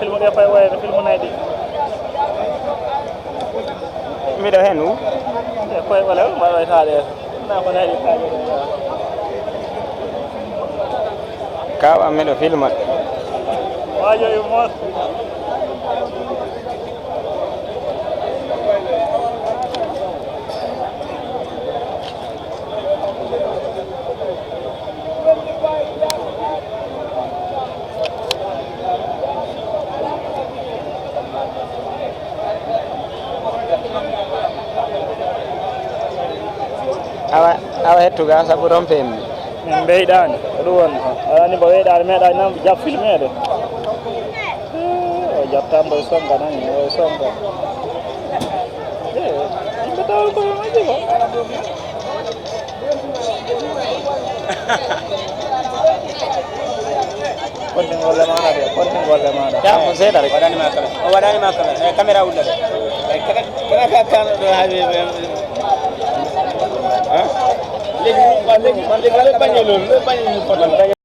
film dia apa ya? Film mana ini? mi ɗo hen u koye wala mbaɗa taade na ko naɗi taade kawa miɗo filma wajo e mos awa hettuga saabu rompemi min ɓeyɗani ɗum woni alani mbo weyɗade meeɗani nan jab filmede o jabtambo e songa nani o songa yimɓe tawa koye majji ko konti golle maɗa de konti golle maɗa yako seeɗa rek waɗanima caméra o waɗanima caméra e caméra ullata kala ka kanoɗo haaɓe legi bañolol bañi